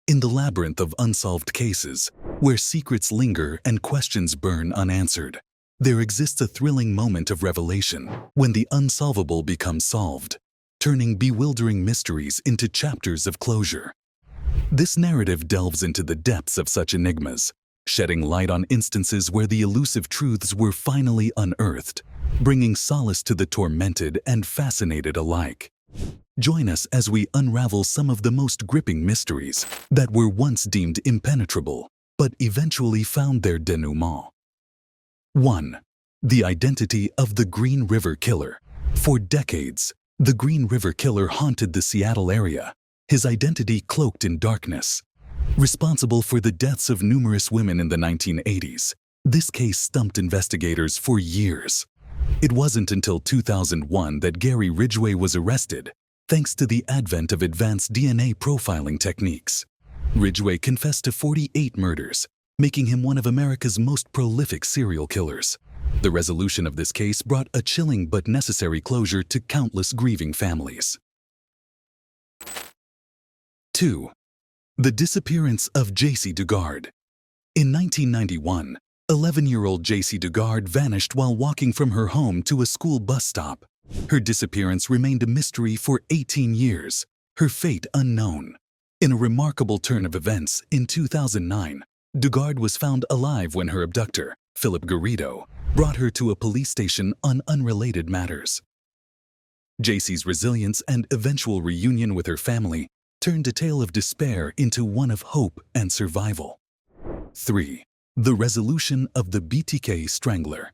In the labyrinth of unsolved cases, where secrets linger and questions burn unanswered, there exists a thrilling moment of revelation when the unsolvable becomes solved, turning bewildering mysteries into chapters of closure. This narrative delves into the depths of such enigmas, shedding light on instances where the elusive truths were finally unearthed, bringing solace to the tormented and fascinated alike. Join us as we unravel some of the most gripping mysteries that were once deemed impenetrable, but eventually found their denouement. 1. The identity of the Green River Killer. For decades, the Green River Killer haunted the Seattle area, his identity cloaked in darkness. Responsible for the deaths of numerous women in the 1980s, this case stumped investigators for years. It wasn't until 2001 that Gary Ridgway was arrested, thanks to the advent of advanced DNA profiling techniques. Ridgway confessed to 48 murders, making him one of America's most prolific serial killers. The resolution of this case brought a chilling but necessary closure to countless grieving families. 2. The disappearance of J.C. Dugard. In 1991, 11-year-old J.C. Dugard vanished while walking from her home to a school bus stop. Her disappearance remained a mystery for 18 years, her fate unknown. In a remarkable turn of events, in 2009, Dugard was found alive when her abductor, Philip Garrido, brought her to a police station on unrelated matters. J.C.'s resilience and eventual reunion with her family turned a tale of despair into one of hope and survival. 3. The resolution of the BTK Strangler.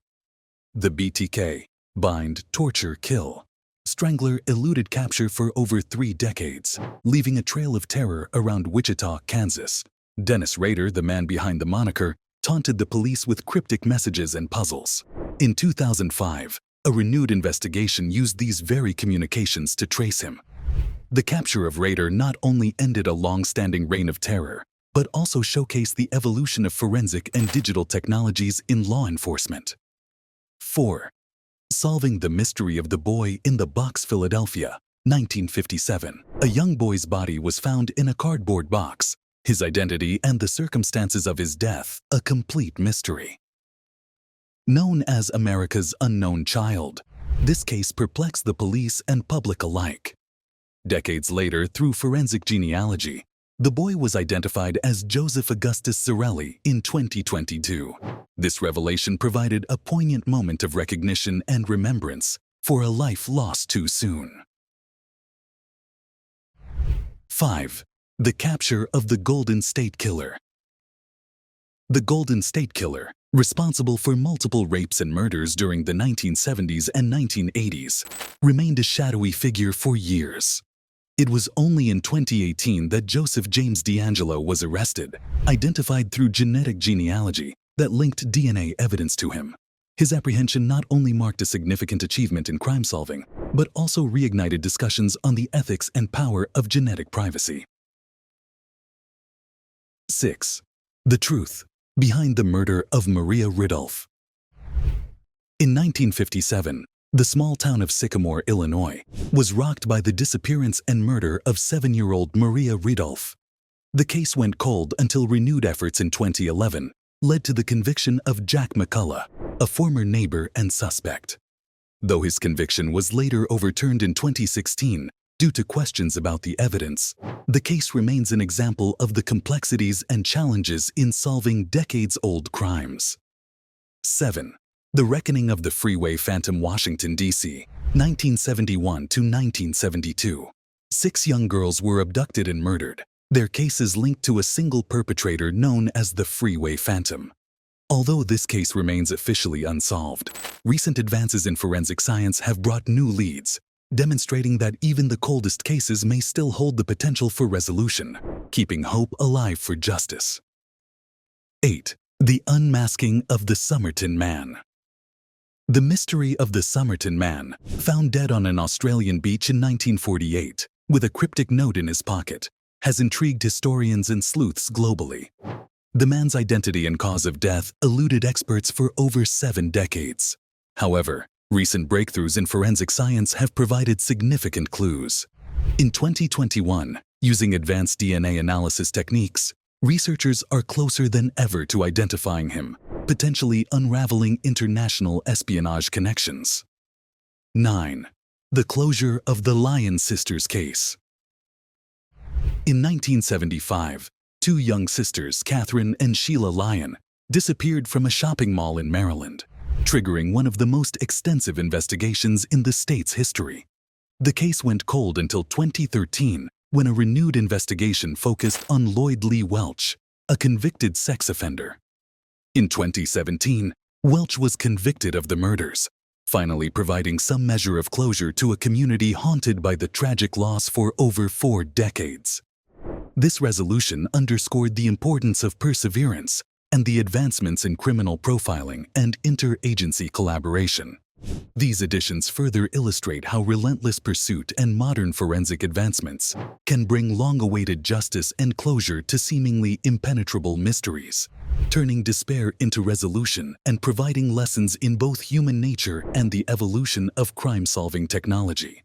The BTK, bind, torture, kill. Strangler eluded capture for over 3 decades, leaving a trail of terror around Wichita, Kansas. Dennis Rader, the man behind the moniker, taunted the police with cryptic messages and puzzles. In 2005, a renewed investigation used these very communications to trace him. The capture of Rader not only ended a long-standing reign of terror, but also showcased the evolution of forensic and digital technologies in law enforcement. 4. Solving the mystery of the boy in the box. Philadelphia, 1957. A young boy's body was found in a cardboard box, his identity and the circumstances of his death a complete mystery. Known as America's unknown child, this case perplexed the police and public alike. Decades later, through forensic genealogy, the boy was identified as Joseph Augustus Zarelli in 2022. This revelation provided a poignant moment of recognition and remembrance for a life lost too soon. 5. The capture of the Golden State Killer. The Golden State Killer, responsible for multiple rapes and murders during the 1970s and 1980s, remained a shadowy figure for years. It was only in 2018 that Joseph James DeAngelo was arrested, identified through genetic genealogy that linked DNA evidence to him. His apprehension not only marked a significant achievement in crime solving, but also reignited discussions on the ethics and power of genetic privacy. 6. The truth behind the murder of Maria Ridulph. In 1957, the small town of Sycamore, Illinois, was rocked by the disappearance and murder of 7-year-old Maria Ridulph. The case went cold until renewed efforts in 2011 led to the conviction of Jack McCullough, a former neighbor and suspect. Though his conviction was later overturned in 2016 due to questions about the evidence, the case remains an example of the complexities and challenges in solving decades-old crimes. 7. The Reckoning of the Freeway Phantom. Washington, D.C., 1971 to 1972. 6 young girls were abducted and murdered, their cases linked to a single perpetrator known as the Freeway Phantom. Although this case remains officially unsolved, recent advances in forensic science have brought new leads, demonstrating that even the coldest cases may still hold the potential for resolution, keeping hope alive for justice. 8. The Unmasking of the Somerton Man. The mystery of the Somerton Man, found dead on an Australian beach in 1948, with a cryptic note in his pocket, has intrigued historians and sleuths globally. The man's identity and cause of death eluded experts for over 7 decades. However, recent breakthroughs in forensic science have provided significant clues. In 2021, Using advanced DNA analysis techniques, researchers are closer than ever to identifying him, potentially unraveling international espionage connections. 9. The closure of the Lyon sisters case. In 1975, two young sisters, Catherine and Sheila Lyon, disappeared from a shopping mall in Maryland, triggering one of the most extensive investigations in the state's history. The case went cold until 2013, when a renewed investigation focused on Lloyd Lee Welch, a convicted sex offender. In 2017, Welch was convicted of the murders, finally providing some measure of closure to a community haunted by the tragic loss for over 4 decades. This resolution underscored the importance of perseverance and the advancements in criminal profiling and interagency collaboration. These additions further illustrate how relentless pursuit and modern forensic advancements can bring long-awaited justice and closure to seemingly impenetrable mysteries, turning despair into resolution and providing lessons in both human nature and the evolution of crime-solving technology.